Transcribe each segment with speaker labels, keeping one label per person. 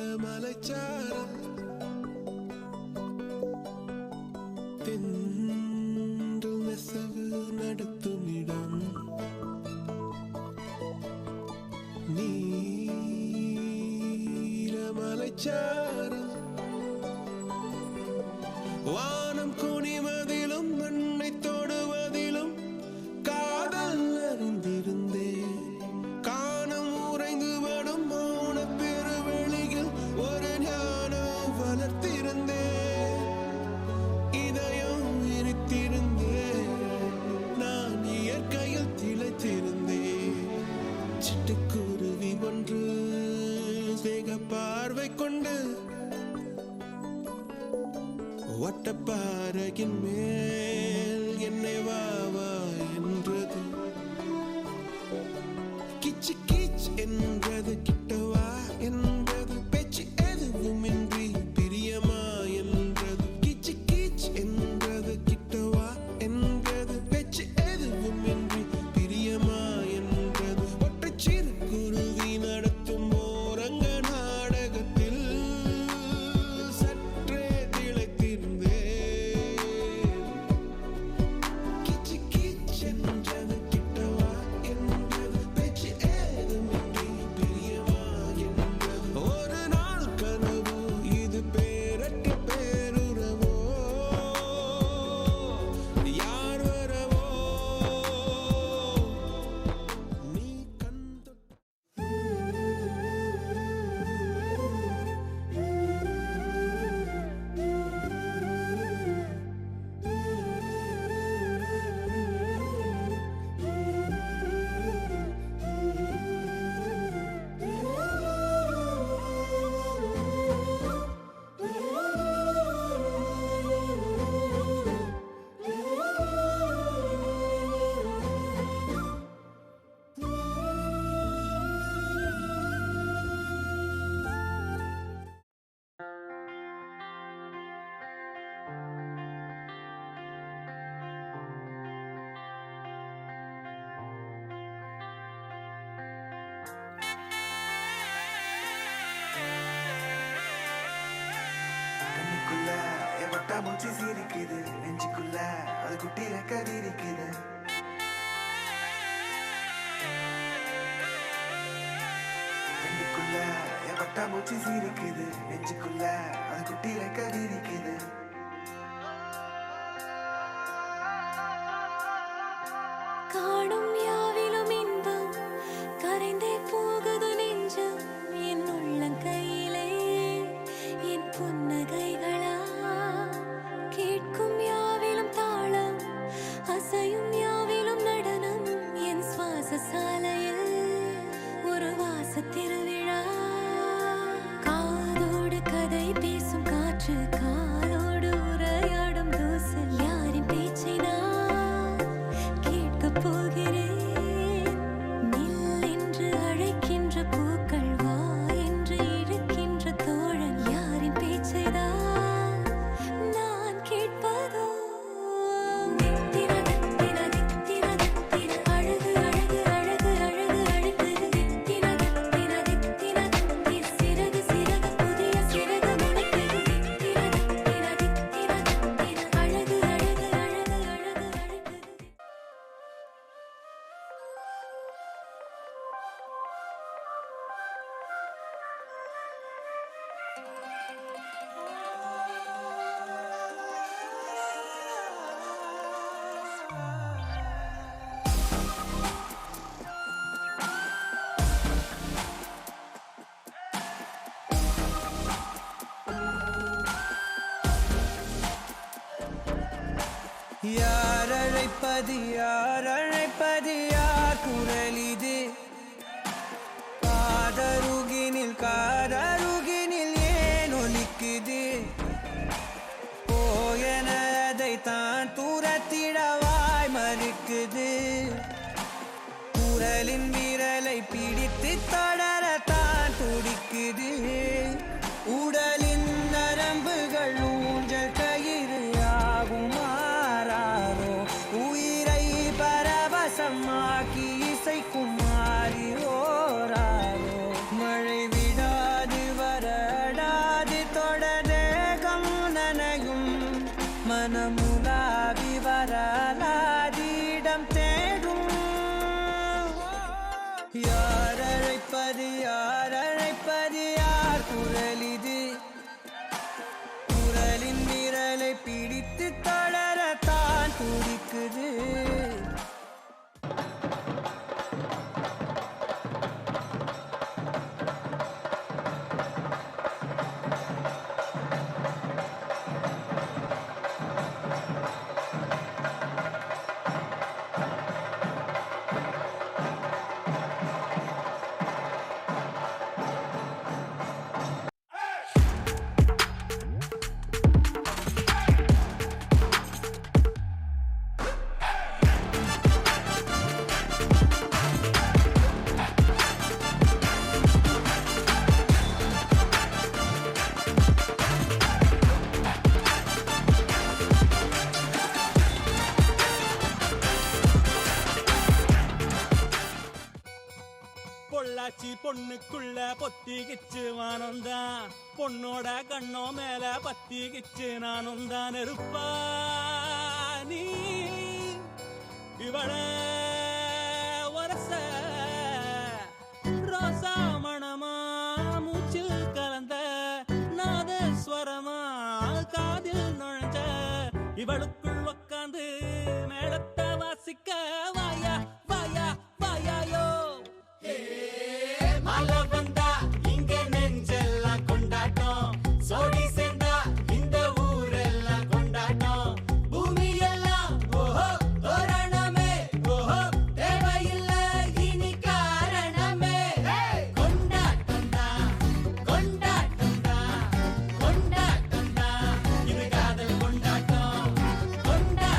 Speaker 1: நீலமலைச்சாரல் தென்றல் நெசவு நடத்துமிடம் நீலமலைச்சாரல் வானம் குனிவதிலும் மண்ணை தொடுவதிலும் காதல் அறிந்திருந்தேன். காணம் உறைந்து வடும் மௌன பெருவெளியில் ஒரு ஞானம் வளர்த்திருந்தேன். இதயம் விரித்திருந்தேன். நான் இயற்கையில் திளைத்திருந்தேன். சிட்டுக்குருவி ஒன்று வேக பார்வை கொண்டு வட்டப்பாறையின் மேல் என்னை வாவா என்றது. கிச்சு கீச் என்றது. கிட்டவா என்றது. பேச்சு எதுவுமின்றி பிரியமா என்றது. கிச்சு கீச் என்றது. கிட்டவா என்றது. பேச்சு எதுவுமின்றி பிரியமா என்றது. ஒற்றை சிறு குருவி நடத்தும் ஓரங்க நாடகத்தில் சற்றே திளைத்திருந்தேன். கிச்சு கீச் என்றது. கிட்டவா என்றது. பேச்சு ஏதுமின்றி பிரியமா என்றது. ஒரு நாள் கனவு இது பேரற்ற பேருறவோ யார் வரவோ நீ கண்தொட்ட
Speaker 2: கண்ணுக்குள்ள என் வட்டா மூச்சு சீரிக்குது. நெஞ்சுக்குள்ள அது குட்டி ரெக்க விரிக்குது. கண்ணுக்குள்ள என் வட்டா மூச்சு சீரிக்குது. நெஞ்சுக்குள்ள அது குட்டி ரெக்க விரிக்குது.
Speaker 3: காணும் யாவிலும் இன்பம் கரைந்தே போகுது நெஞ்சம். என் உள்ளங்கையிலே என் புன்னகைகளா கேட்கும் யாவிலும் தாளம் அசையும் யாவிலும் நடனம். என் சுவாச சாலையில் ஒரு வாச திருவிழா. காதோடு கதை பேசும் காற்று காலோடு உரையாடும் தூசு. யாரின் பேச்சை நான் கேட்கப் போகிறேன். நில் என்று அழைக்கின்ற பூக்கள் வா என்று இழுக்கின்ற தோழன். யாரின் பேச்சை தான் நான் கேட்பதோ. தித்திர தித்திர தித்திர தித்திர அழகு அழகு அழகு அழகு அழைத்தது. தித்திர தித்திர தித்திர தித்திர சிறகு சிறகு புதிய சிறகு முளைத்தது. தித்திர தித்திர தித்திர தித்திர அழகு அழகு அழகு அழகு அழைத்தது.
Speaker 4: யார் அழைப்பது யார் அழைப்பது யார் குரல் இது? காதருகினில் ஏன் ஒலிக்குது? போயன அதை தான் தூரத்திடவாய் மறுக்குது. குரலின் விரலை பிடித்து தொடரத்தான் துடிக்குது. உடலின் நரம்புகள் ஊஞ்சல் கயிறு ஆகும் மாறாரோ. உயிரை பரவசமாக்கி இசைக்கும் மாறி ஓராரோ. மனமுலாவி வரலாதிடம் தேடும் யார் அழைப்பது யார் அழைப்பது யார் குரல் இது குரலின் விரலை பிடித்து தொடரத்தான் துடிக்குது
Speaker 5: பொள்ளாச்சி பொண்ணுக்குள்ள பொத்திக்கிச்சு வானந்தான் பொண்ணோட கண்ணோ மேல பத்திக்கிச்சு நானும் தான் இருப்பா நீ இவள வரச ரோசா மணமா மூச்சில் கலந்த நாதஸ்வரமா காதில் நுழைஞ்ச இவளுக்குள் உக்காந்து மேளத்தை வாசிக்க வாயா வாயா வாயாயோ மழை வந்தா இங்க நெஞ்செல்லாம் கொண்டாட்டம் சோடி சேர்ந்தா இந்த ஊரெல்லாம் கொண்டாட்டம் பூமி எல்லாம் ஓஹோ தோரணமே ஓஹோ தேவையில்ல இனி காரணமே கொண்டாட்டம் தான் கொண்டாட்டம் தான் கொண்டாட்டம் தான் இது காதல் கொண்டாட்டம் கொண்டாட்டம்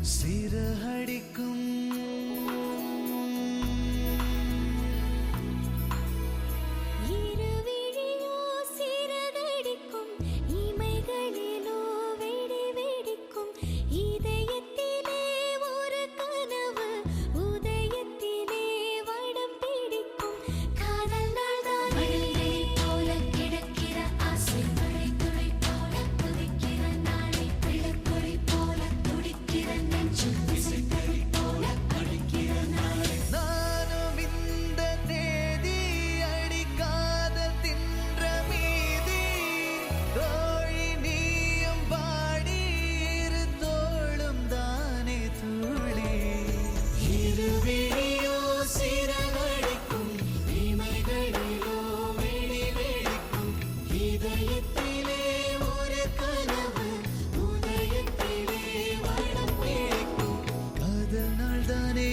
Speaker 4: சிறகடிக்கும்
Speaker 3: இருவிழியோ சிறகடிக்கும் இமைகளிலோ வெடி வெடிக்கும் இதயத்திலே ஒரு கனவு உதயத்திலே வடம் பிடிக்கும் காதல் நாள்தான் மழலை போல கிடக்கிற ஆசை மழை துளி போல குதிக்கிற நாளை பிள்ளைக்குழி போல துடிக்கிற நெஞ்சு விசித்தறி போல படிக்கிற நாளை
Speaker 4: நானும் இந்த தேதி அடிக்காத தின்ற மீதி தோழி நீயும் பாடி இரு தோளும் தானே தூளி
Speaker 5: இருவிழியோ சிறகடிக்கும் இமைகளிலோ வெடி வெடிக்கும் இதயத்திலே ஒரு கனவு உதயத்திலே வடம் பிடிக்கும்
Speaker 4: அதனால் தானே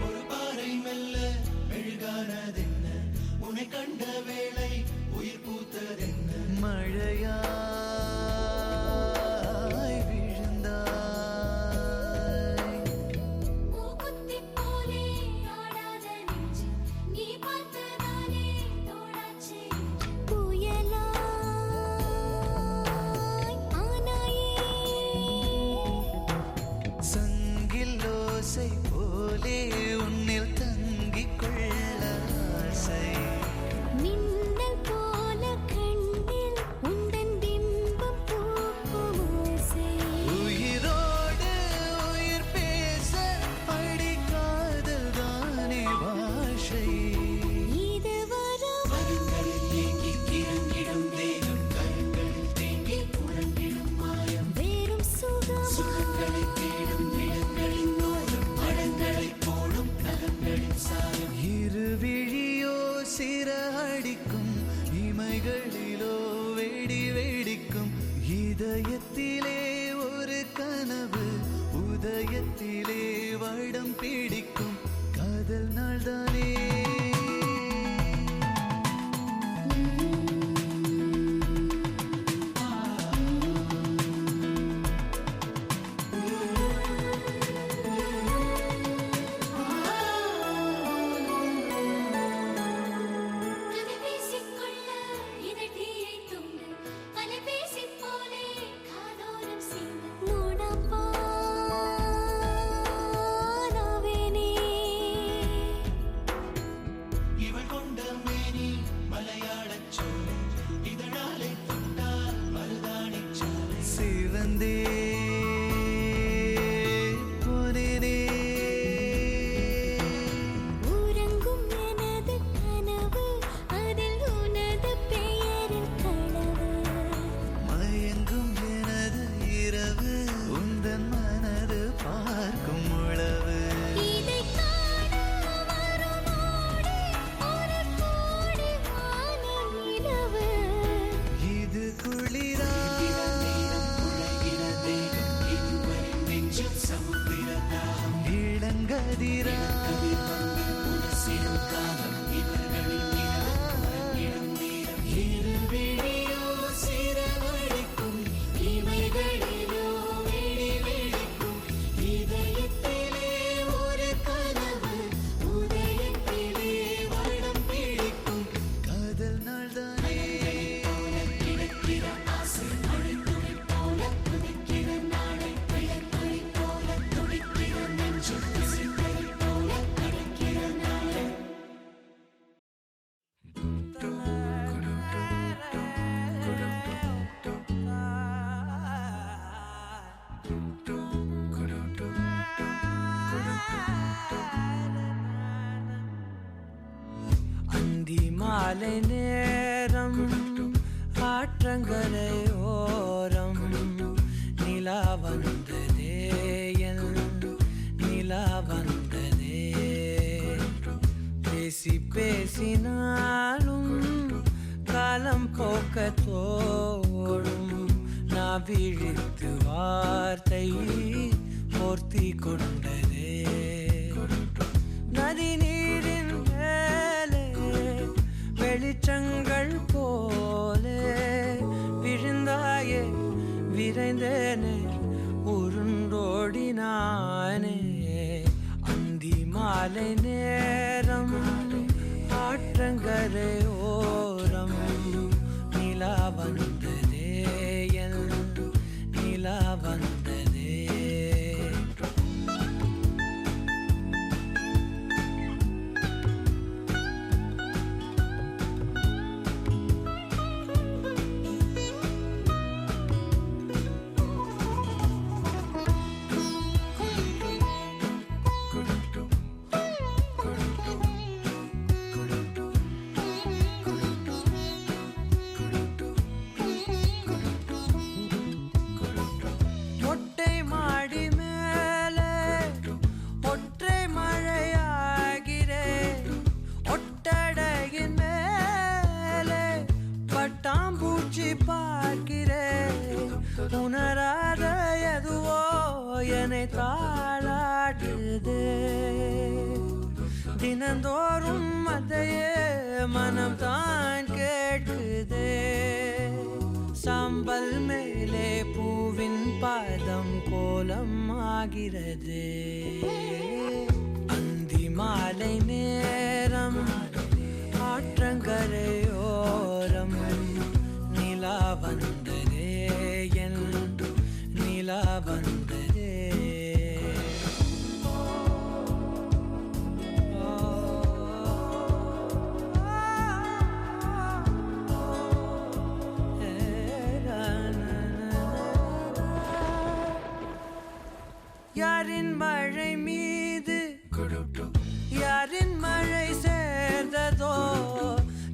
Speaker 1: ஒரு பாறை மெல்ல மெழுகானதென்ன உன்னை கண்ட வேளை உயிர் பூத்ததென்ன
Speaker 4: மழையாய் விழுந்தாய்
Speaker 3: மூக்குத்தி போலே ஆடாத நெஞ்சு நீ பார்த்ததாலே தோடாச்சு புயலாய் ஆனாயே
Speaker 4: சங்கில் ஓசை போலே உன்னில் தங்கிக் கொள்ள ஆசை
Speaker 3: மின்னல் போல கண்ணில் உந்தன் பிம்பம் பூக்கும் ஓசை
Speaker 4: உயிரோடு உயிர் பேச அடி காதல் தானே பாஷை
Speaker 3: இது வரும்
Speaker 5: கண்களில் ஏங்கி கிறங்கிடும் தேகம் கண்களில் தேங்கி உறங்கிடும் மாயம்
Speaker 3: வேறும்
Speaker 5: சுகங்களை
Speaker 3: சுகமா
Speaker 5: தேடும் இடங்களின் ஓரம் பழங்களை போடும் நகங்களின் சாயம்
Speaker 4: இருவிழியோ சிறகடிக்கும் இமைகளிலோ வெடி வெடிக்கும் இதயத்திலே ஒரு கனவு உதயத்திலே வடம் பிடிக்கும் காதல் நாள்தானே
Speaker 3: கதை பேசிக்கொள்ள இதழ்தீயை தூண்டு அலைபேசி போலே காதோரம் சிந்து நோடப்பா நாவேனே
Speaker 1: இவள் கொண்ட மேனி மலையாளச் சோலை இதழாலை தொட்டால் மருதாணிச் சாலை
Speaker 4: சிவந்தே போனேனே
Speaker 3: உறங்கும் எனது கனவு அதில் உனது பெயரில் கனவு
Speaker 4: மயங்கும் எனது இரவு உந்தன் மனது பார்க்கும் உளவு
Speaker 3: இதை காண வருமோடி ஒரு கோடி வான நிலவு
Speaker 4: இது குளிரா
Speaker 5: உழைகிற தேகம் இதுவரை நெஞ்சில் சமுத்திர தாகம்
Speaker 4: இளங்கதிரா
Speaker 5: உரசிடும் காலம் இவர்களின் இரவு உறங்கிடும் நேரம் இருவிழியோ சிறகடிக்கும் இமைகளிலோ வெடி வெடிக்கும் இதயத்திலே ஒரு கனவு உதயத்திலே வடம் பிடிக்கும்
Speaker 4: காதல் நாள்தானே
Speaker 5: கிடக்கிற ஆசை மழைத்துளி போல குதிக்கிற நாளை பிள்ளைக்குழி போல துடிக்கிற நெஞ்சு விசித்தறி போல நடக்கிற நாளை
Speaker 4: அந்தி மாலை நேரம் ஆற்றங்கரை ஓரம் நிலா வந்ததே என் பேசினாலும் காலம் போக்க தோடும் நான் விழித்து வார்த்தை போர்த்தி கொண்டதே நதி நீரின் மேலே வெளிச்சங்கள் போலே விழுந்தாயே விரைந்தேனே உருண்டோடினானே அந்தி மாலை நேரம் ஆற்றங்கரை ஓரம் நிலா வந்ததே என் நிலா வந்ததே மொட்டை மாடி மேலே ஒற்றை மழையாகிறே ஒட்டடையின் மேலே பட்டாம்பூச்சி பார்க்கிறே உணராத எதுவோ என்னை தாளாட்டுதே தினந்தோறும் அதையே மனம் தான் கேட்குதே சாம்பல் மேலே பூவின் பாதம் கோலம் ஆகிறது அந்தி மாலை நேரம் ஆற்றங்கரையோரம் நிலா வந்ததே என் நிலா வந்ததே யாரின் மழை மீது யாரின் மழை சேர்ந்ததோ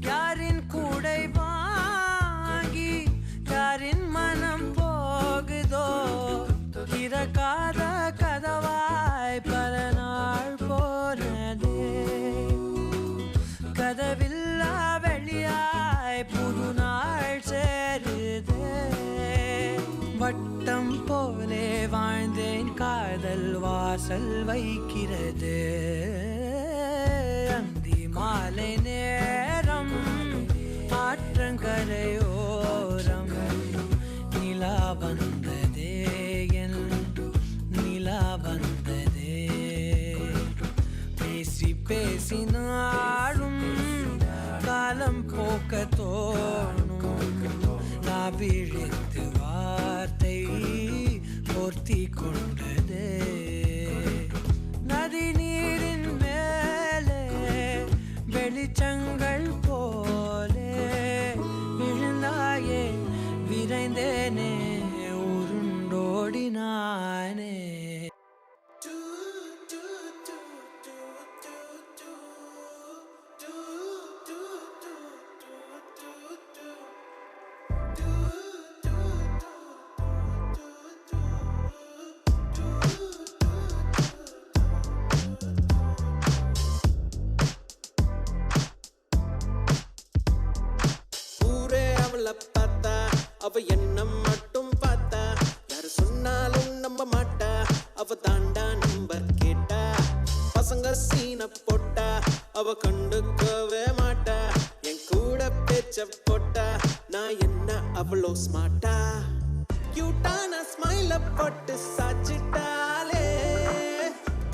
Speaker 4: யாரின் கூடை வாங்கி யாரின் மனம் போகுதோ திறக்காத கதவாய் பல நாள் போனதே கதவில்லா வெளியாய் புது நாள் சேருதே வட்டம் போலே வாழ்ந்தேன் காதல் வாசல் வைக்கிறது அந்தி மாலை நேரம் ஆற்றங்கரையோரம் நிலா வந்ததே என் நிலா வந்ததே பேசி பேசினாலும் காலம் போக்க தோணும் நான் விழித்து வார்த்தை போர்த்தி கொண்டதே நதி நீரின் மேலே வெளிச்சங்கள் போலே விழுந்தாயே விரைந்தேனே உருண்டோடினானே
Speaker 6: பார்த்தா அவ என்ன மட்டும் பார்த்தா யாரு சொன்னாலும் நம்ப மாட்டா அவ தாண்டா நம்பர் கேட்டா பசங்க சீன போட்டா அவ கண்டுக்கவே மாட்டா என் கூட பேச்ச போட்டா நான் என்ன அவ்வளோ ஸ்மார்ட்டா கியூட்டான ஸ்மைல போட்டு சாச்சிட்டாலே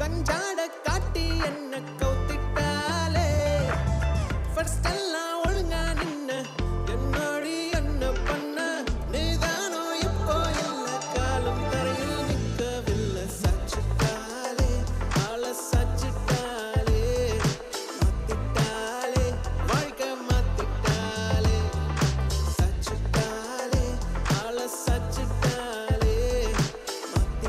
Speaker 6: கஞ்சாட காட்டி என்ன கவுத்திட்டாலே ஃபர்ஸ்ட் எல்லாம் ஒழுங்கா நின்ன என்னடி என்ன பண்ண நீதானோ இப்போ இல்ல காலம் தரையில் நிற்கவில்லை சாச்சிட்டாலே ஆள சாச்சிட்டாலே மாத்திட்டாலே வாழ்க்கை மாத்திட்டாலே சாச்சிட்டாலே ஆள சாச்சிட்டாலே மாத்திட்டாலே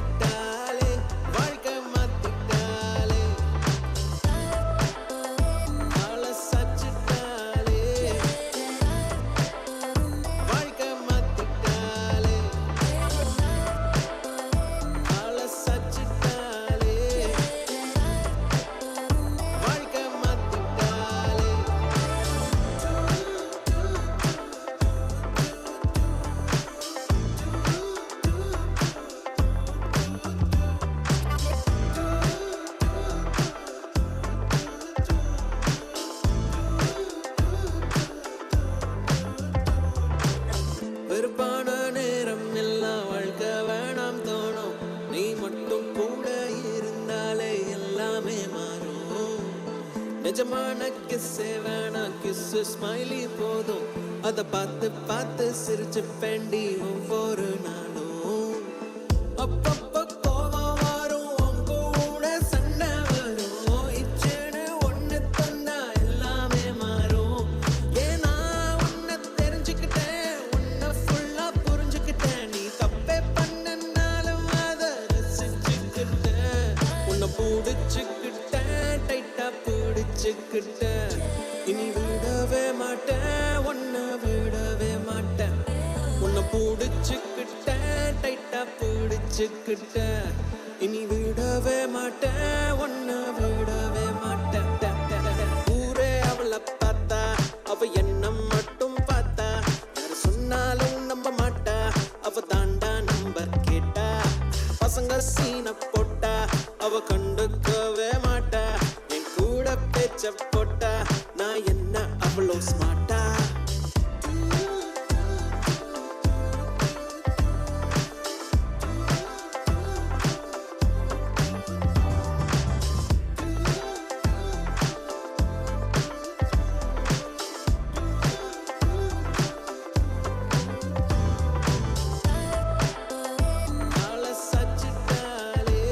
Speaker 6: நிஜமான கிஸ்ஸே வேணாம், கிஸ்ஸு ஸ்மைலி போதும். அதை பார்த்து பார்த்து சிரிச்சு பெண்டி ஒவ்வொரு நாளும். அப்பப்ப கோவம் வரும், உன் கூட சண்டை வரும். இச்சேன்னு ஒண்ணு தந்தா எல்லாமே மாறும். ஏன்னா உன்னை தெரிஞ்சுக்கிட்டேன், உன்னை ஃபுல்லா புரிஞ்சுக்கிட்டேன். நீ தப்பே பண்ணனாலும் அதை ரசிச்சுக்கிட்டேன். உன்னை பிடிச்சுக்கிட்டேன், டைட்டா பிடிச்சுக்கிட்டேன். இனி விடவே மாட்டேன், உன்னை விடவே மாட்டேன். உன்னை பிடிச்சுக்கிட்டேன், டைட்டா பிடிச்சுக்கிட்டேன். இனி விடவே மாட்டேன், உன்னை விடவே மாட்டேன். ஊரே அவளை பார்த்தா, அவ என்ன மட்டும் பார்த்தா. யாரு சொன்னாலும் நம்ப மாட்டா, அவ தாண்டா நம்பர் கேட்டா. பசங்க சீன போட்டா, அவ கண்டுக்கவே மாட்டா. என் கூட பேச்ச போட்டா, நான் என்ன அவ்வளோ ஸ்மார்ட்டா. ஆளை சச்சிட்டாலே,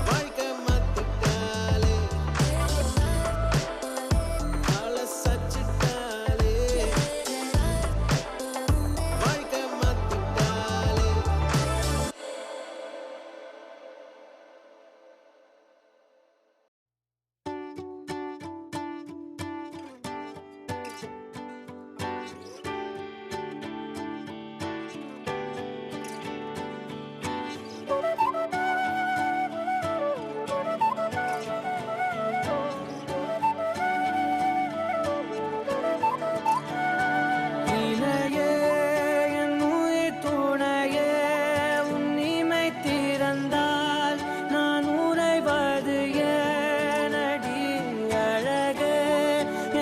Speaker 6: வாழ்க்கை மாத்திட்டாலே. ஆளை சச்சிட்டாலே, வாழ்க்கை மாத்திட்டாலே.
Speaker 4: இணையே என் உயிர் துணையே, உன் இமை திறந்தால் நான் உறைவது ஏனடி அழகே.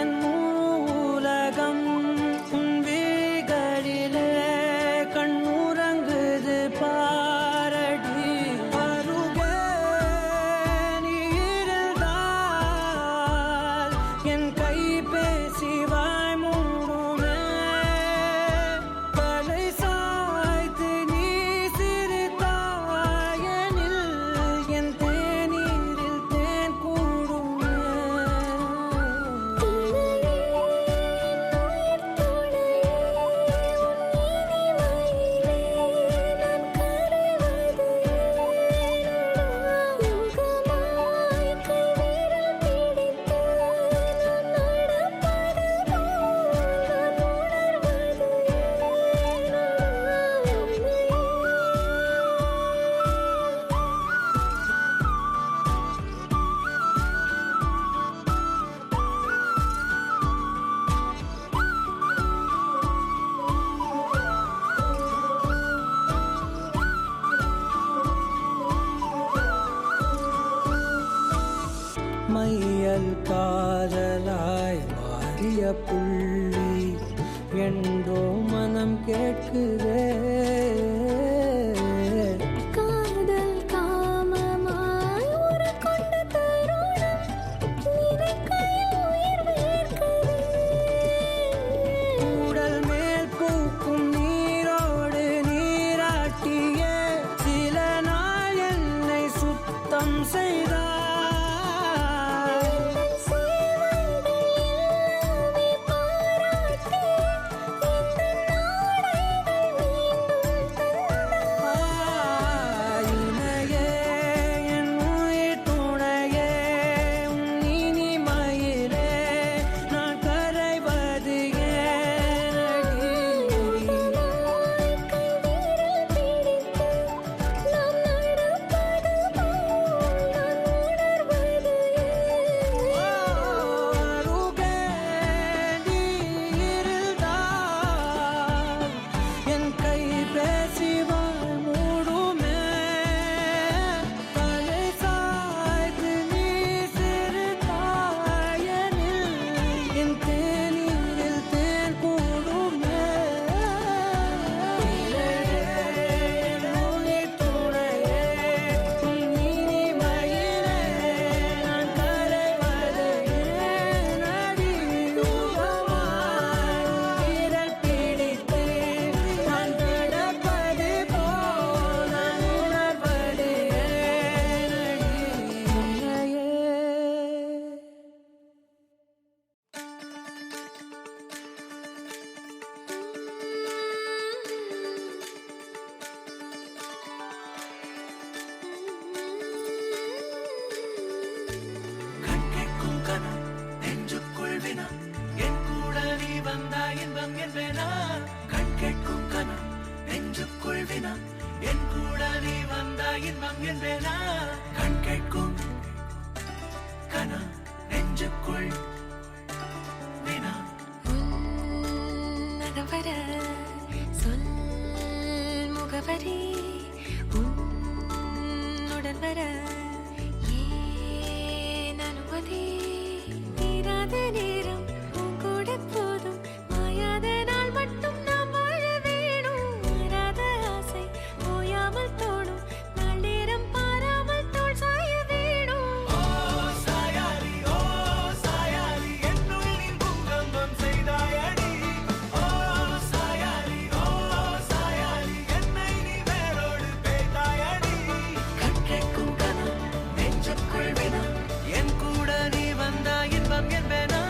Speaker 4: என் முழு உலகம் உன் விழிகளிலே கண்ணுறங்குது பாரடி. அருகே நீ இருந்தால் என் கை பேசி வாய் மூடுமே. தலை சாய்த்து நீ சிரித்தாயனில் என் தேநீரில் தேன் கூடுமே. மையல் காதலாய் மாறிய புள்ளி என்றோ மனம் கேட்குதே.
Speaker 3: காதல் காமமாய் உருக்கொண்ட தருணம் நினைக்கையில் உயிர் வேர்க்குதே.
Speaker 4: உடல் மேல் பூக்கும் நீரோடு நீராட்டிய சில நாள் என்னை சுத்தம் செய்தார்.
Speaker 3: சேவைகள் எல்லாமே பாராட்டி
Speaker 1: வினா என் கூட நீ வந்தா இன்பம் என்பேனா கண் கேட்கும் கனா நெஞ்சுக்குள் வினா
Speaker 3: உன்னகவர சொல் முகவரி உன்னுடன் வர ஏன் அனுமதி தீராத நேரம் உன் கூட போதும் மாயாத நாள் மட்டும் நாம் வாழ வேணும் மாறாத ஆசை ஓயாமல் தோணும் நாள் நேரம் பாராமல் தோள் சாய வேணும்
Speaker 1: ஓ சாயாரி என்னுள் நீ பூங்கம்பம் செய்தாயடி ஓ சாயாரி என்னை நீ வேரோடு பேய்த்தாயடி கண் கேட்கும் கனா நெஞ்சுக்குள் வினா என் கூட நீ வந்தா இன்பம் என்பேனா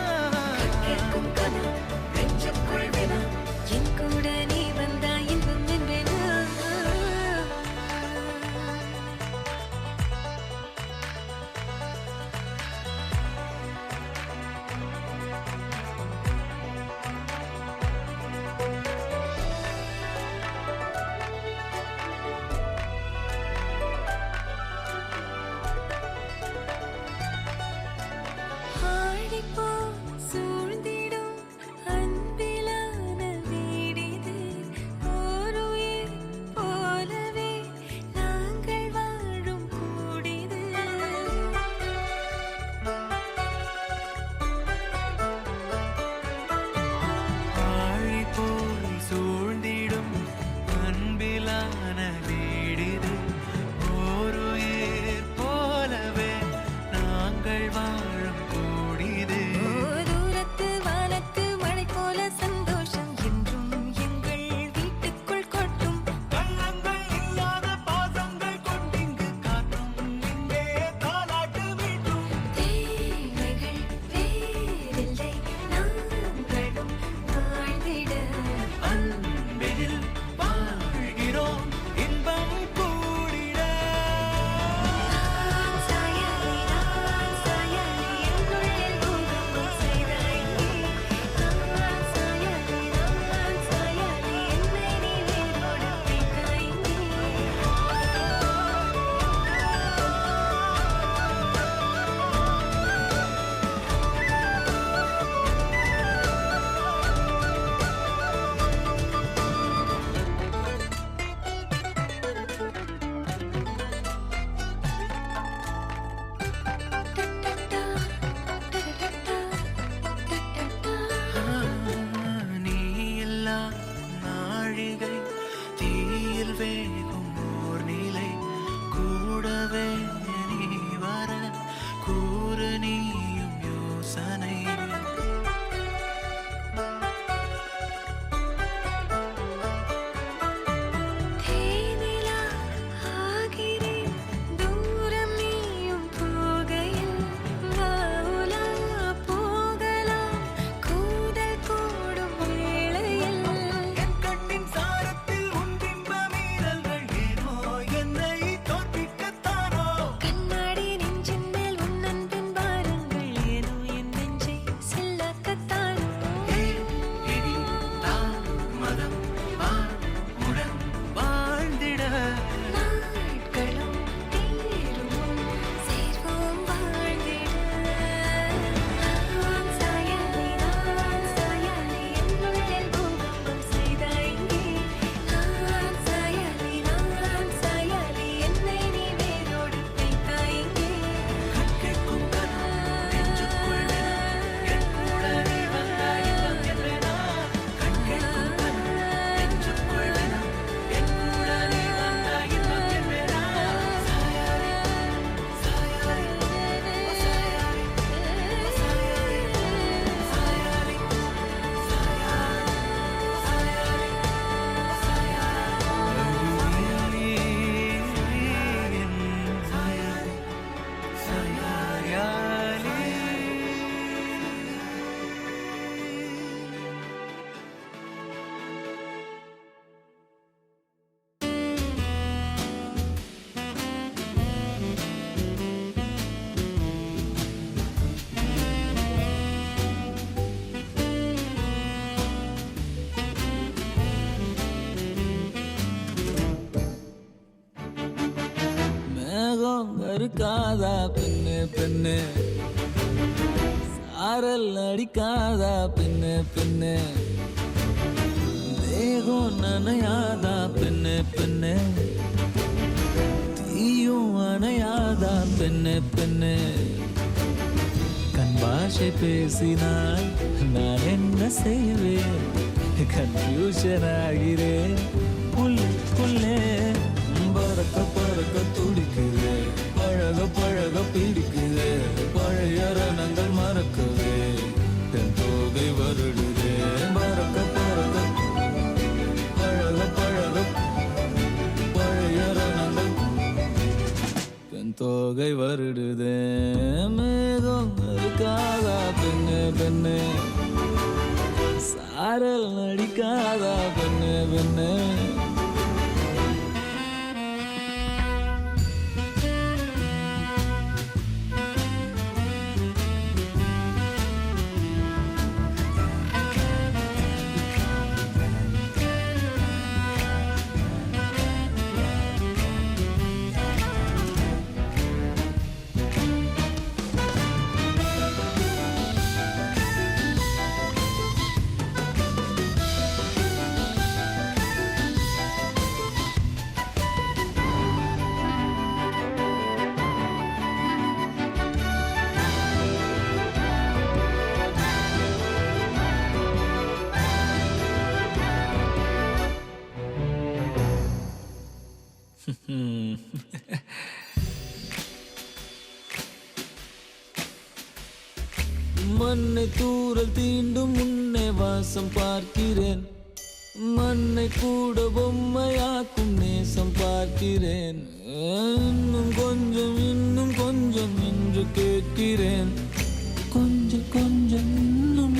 Speaker 4: மேகம் இருக்காதா பெண்ணு பெண்ணு சாரல் அடிக்காதா பெண்ணு பெண்ணு தேகம் நனையாதா பெண்ணு பெண்ணு தீயும் அணையாதா பெண்ணு பெண்ணு கண் பாஷை பேசினால் நான் என்ன செய்வேன் கன்ஃபியூஷன் ஆகிறேன் உள்ளே பறக்க பறக்க துடிக்குது பழக பழக பிடிக்குது பழைய ரணங்கள் மறக்குது தென் தோகை வருடுது பறக்க பறக்க பழக பழக பழைய ரணங்கள் தென் தோகை வருடுது மேகம் இருக்காதா பெண்ணு பெண்ணு சாரல் அடிக்காதா பெண்ணு பெண்ணு மண்ணை தூரல் தீண்டும் முன்னே வாசம் பார்க்கிறேன் மண்ணை கூட பொம்மையாக்கும் நேசம் பார்க்கிறேன் இன்னும் கொஞ்சம் என்று கேட்கிறேன் கொஞ்சம் கொஞ்சம் இன்னும்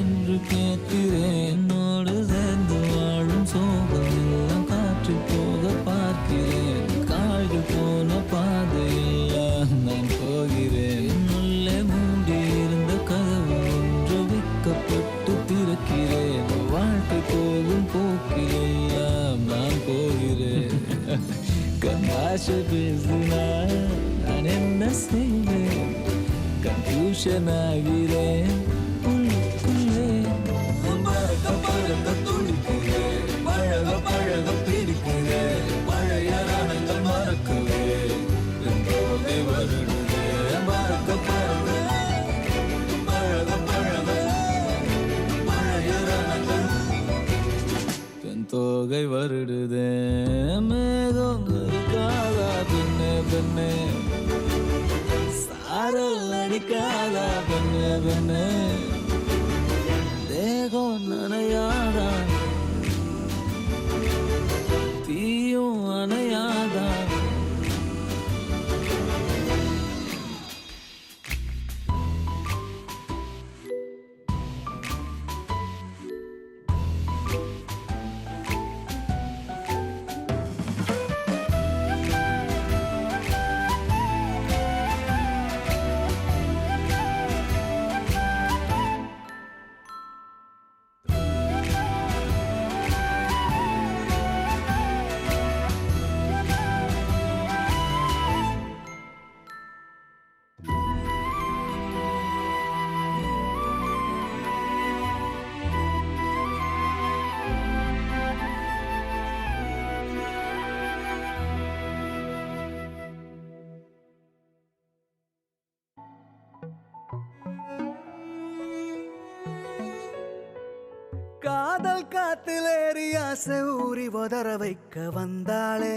Speaker 4: என்று கேட்கிறேன் என்னோடு சேர்ந்து வாழும் சோகம் எல்லாம் காற்று போக பார்க்கிறேன் காய்கள் போன பாதையெல்லாம் நான் போகிறேன் உள்ளே மூடி இருந்த கதவு ஒன்று வைக்கப்பட்டு திறக்கிறேன் வாழ்க்கை போகும் போக்கிலெல்லாம் நான் போகிறேன் கண்ணாசை பேசினால் நான் என்ன செய்வேன் கன்ஃபியூஷன் ஆகிறேன் உள்ளுக்குள்ளே பறக்க பறக்க துடிக்கிறேன் பழக பழக பிடிக்கிறேன் பழைய ரணங்கள் மறக்கவே என் போதை வருடுதே பறக்க பறக்க பழக பழக பழைய ரணங்கள் என் தோகை வருடுதே மேகம் இருக்காதா பெண்ணே பெண்ணே சாரல் அடிக்காதா பெண்ணே பெண்ணே தேகம் நனையாதா தீயும் அணையாதா
Speaker 2: காதல் காத்திலேறி ஆசை ஊறி உதற வைக்க வந்தாளே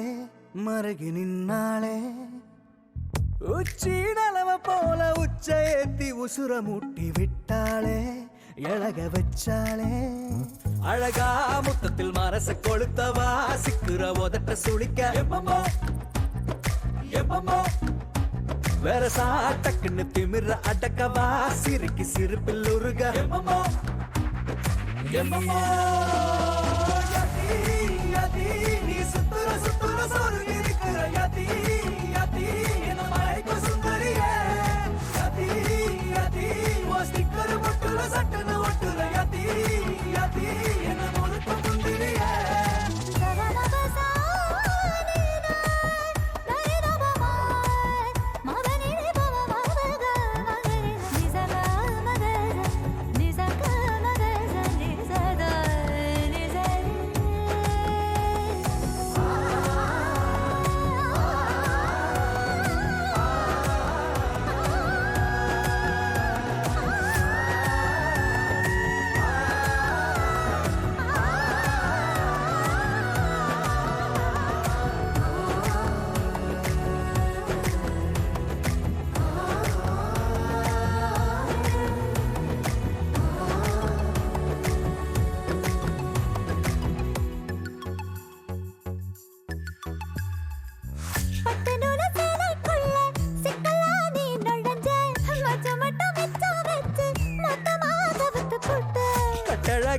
Speaker 2: மருகி நின்னாளே உச்சி நலவ போல உச்ச ஏத்தி உசுர மூட்டி விட்டாளே எழக வச்சாளே அழகா முத்தத்தில் மரச கொளுத்தவா சிக்குற உதட்ட சுளிக்க எப்பமோ எப்பமோ வேற சாட்டக்குன்னு திமிர அடக்கவா சிரிக்கி சிரிப்பில் உருக எப்பமோ எப்பமோ யதி யதி நீ சுத்துற சுத்துற சொருகி இருக்கிற யதி யதி என்ன மயக்க சுந்தரியே யதி யதி ஓ ஸ்டிக்கர் முட்டுல சட்டன ஒட்டுற யதி யதி என்ன முழுக்க முந்திரியே
Speaker 3: சகலபசா நீனா நயனபமா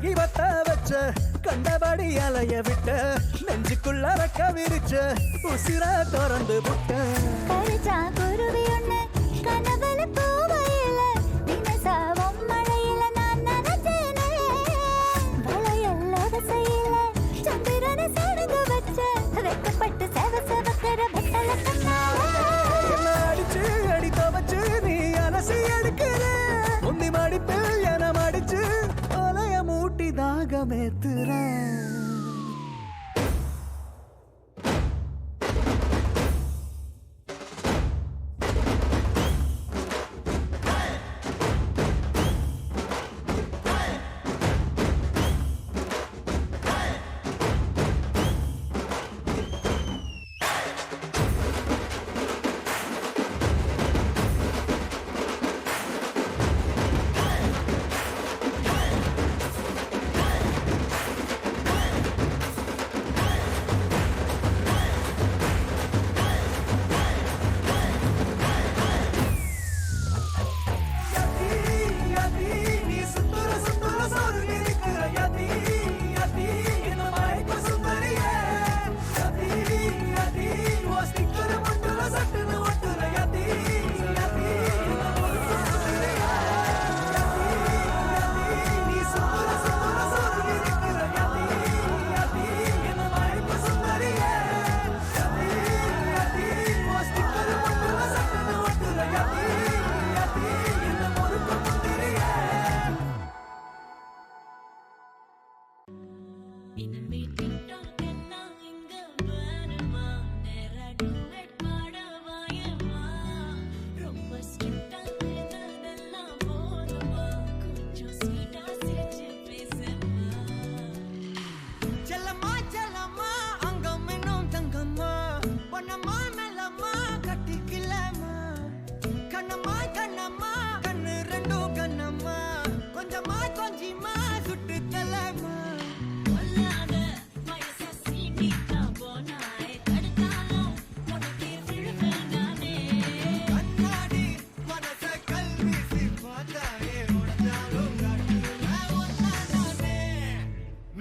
Speaker 1: அழகி வட்ட வச்ச கண்டபடி அலைய விட்ட நெஞ்சுக்குள்ள ரக்க விரிச்ச உசிர திறந்து புட்ட
Speaker 3: கரிச்சா குருவி ஒண்ணு கனவுல பூவையில தினசாவும் மழையில நான் நனைஞ்சேனே வளையல்லோட செய்யல சந்திரனை சடங்கு வச்ச வெக்கப்பட்டு செவக்கிற வெத்தல கண்ணால
Speaker 1: என்ன அடிச்சு அடித்த வச்சு நீ அலசி எடுக்கிற முந்தி மடிப்பு என மடிச்சு ஒலைய மூட்டி தாகமேத்துற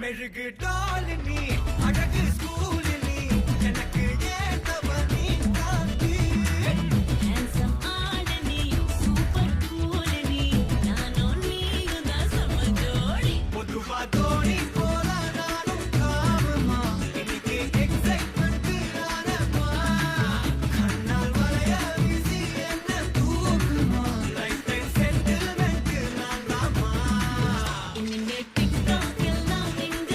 Speaker 1: மெழுகு டாலினி அழகு ஸ்கூலினி எனக்கு ஏத்தவ நீ காந்தி
Speaker 5: handsome ஆடனி சூப்பர் கூலனி நானும் நீயும் தான் சம ஜோடி
Speaker 1: பொதுவா தோணி போல நானும் காமமா இன்னைக்கு எக்ஸைட்மெண்ட் ஆனமா கண்ணால் வளைய வீசி என்ன தூக்குமா லைஃப் டைம் செட்டில்மெண்ட் நான் தாமா
Speaker 5: இனிமே டிக்டாக் எல்லாம் எங்க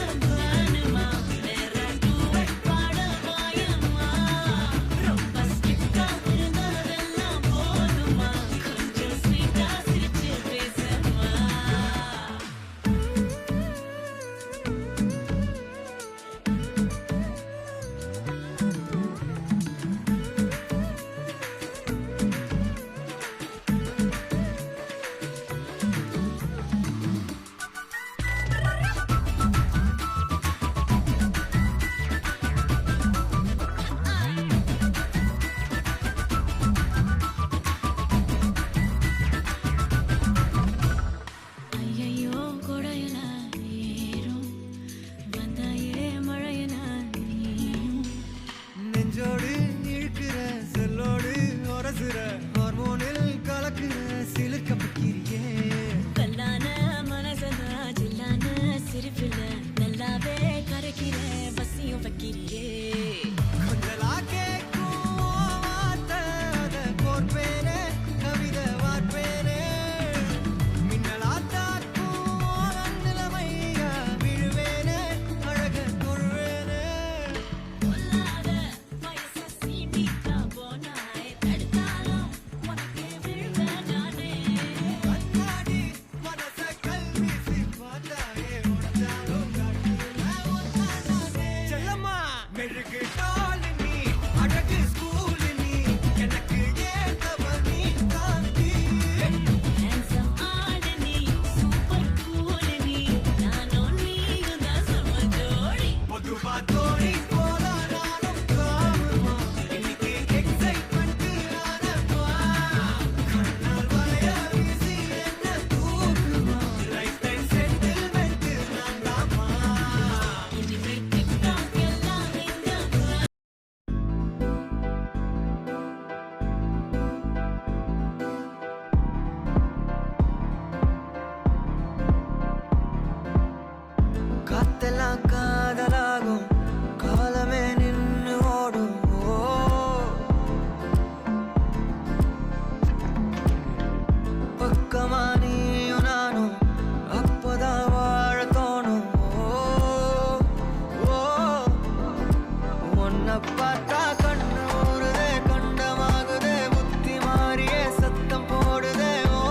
Speaker 1: பார்த்தா கண்ணு ஊறுதே கண்டமாகுதே புத்தி மாறியே சத்தம் போடுதே ஓ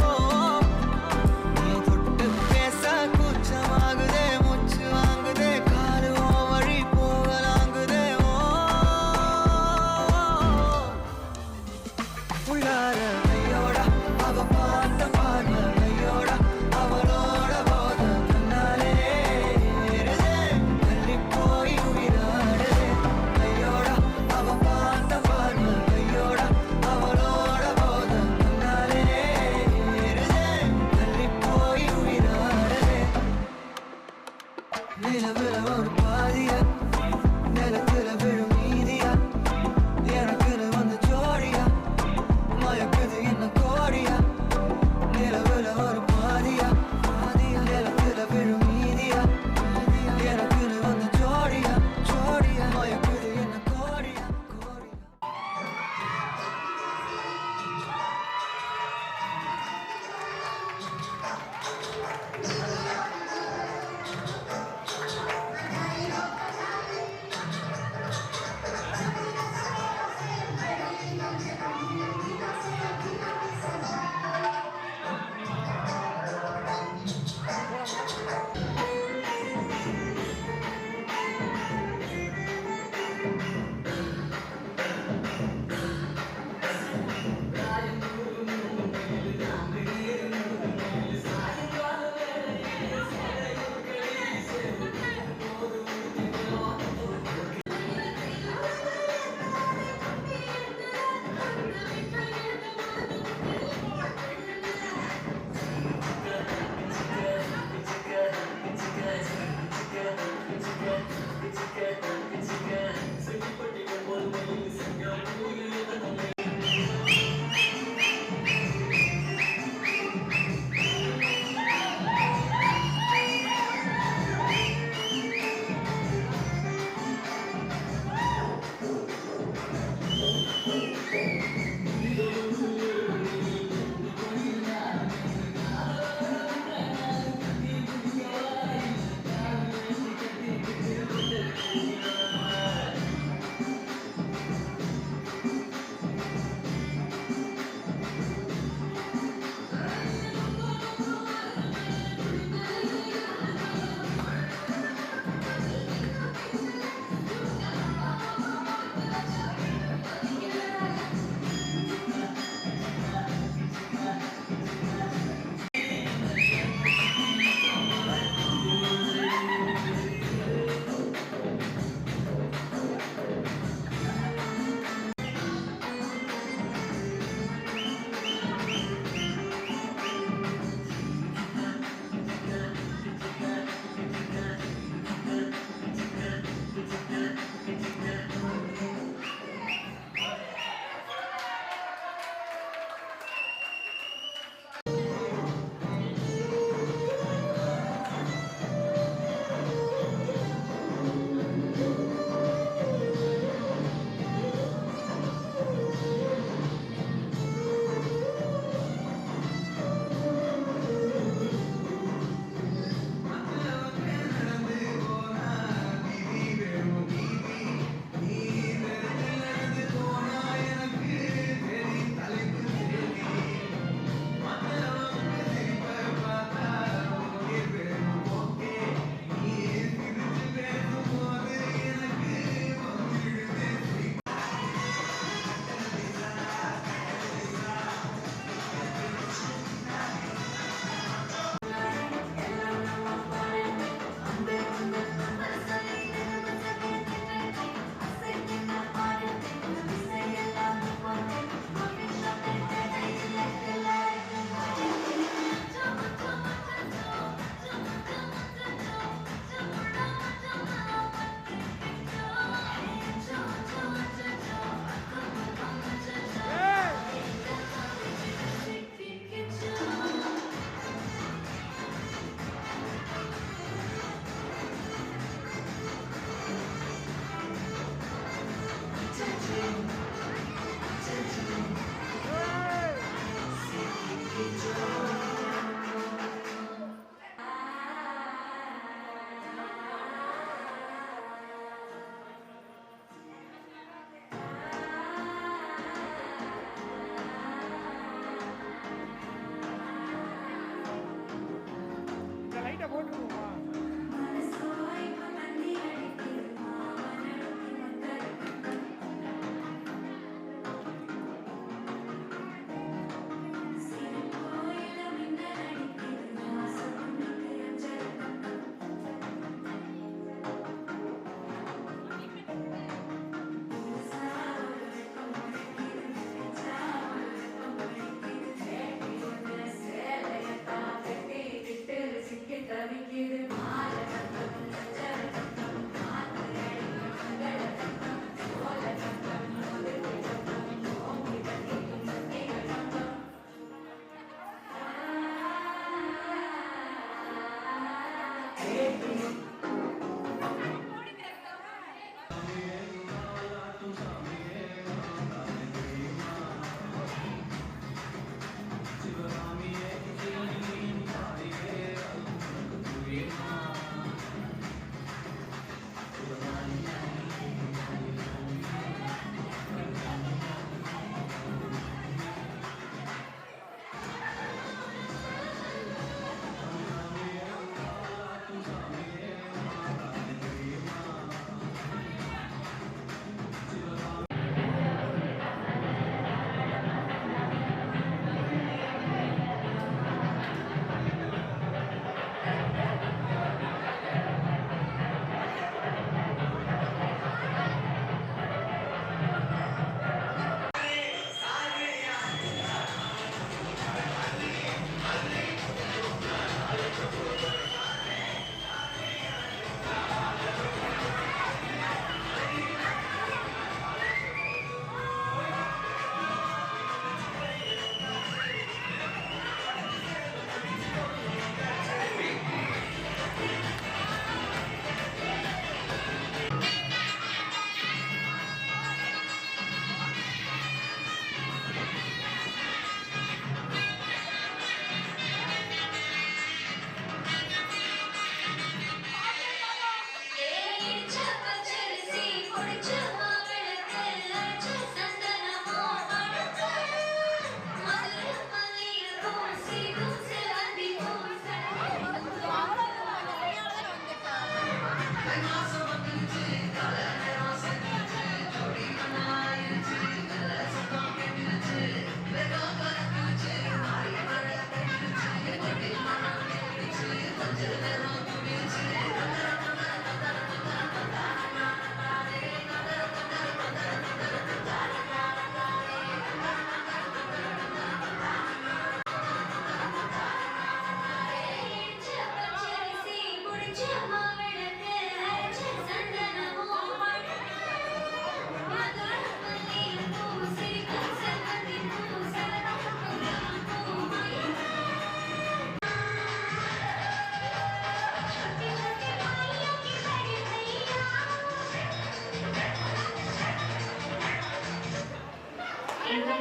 Speaker 1: ஓ. நீ தொட்டு பேச கூச்சமாகுதே மூச்சு வாங்குதே காலு ஓ வழி போகலாங்குதே ஓ. உள்ளார ஐயோடா அவ பார்த்த பார்வை ஐயோடா அவளோட போத கண்ணாலே ஏறுதே தள்ளி போய் உயிராடுதே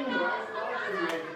Speaker 7: Thank you.